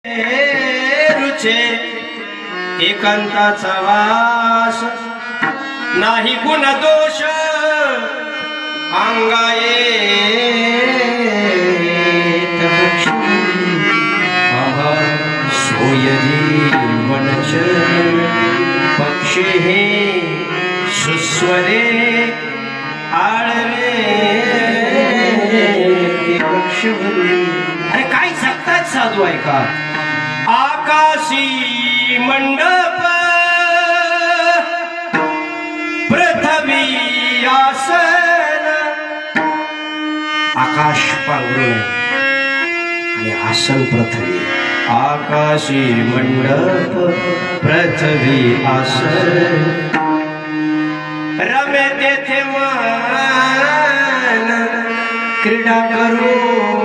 रुचे एकांताचा वास नाही गुण दोष अंगायेत सोयरी वनच पक्षी हे सुस्वरे आळवे अरे काय सांगतात साधू ऐका आकाशी मंडप पृथ्वी आसन आकाश पांघरून आणि आसन पृथ्वी आकाशी मंडप पृथ्वी आसन रमे तेथे मन क्रीडा करू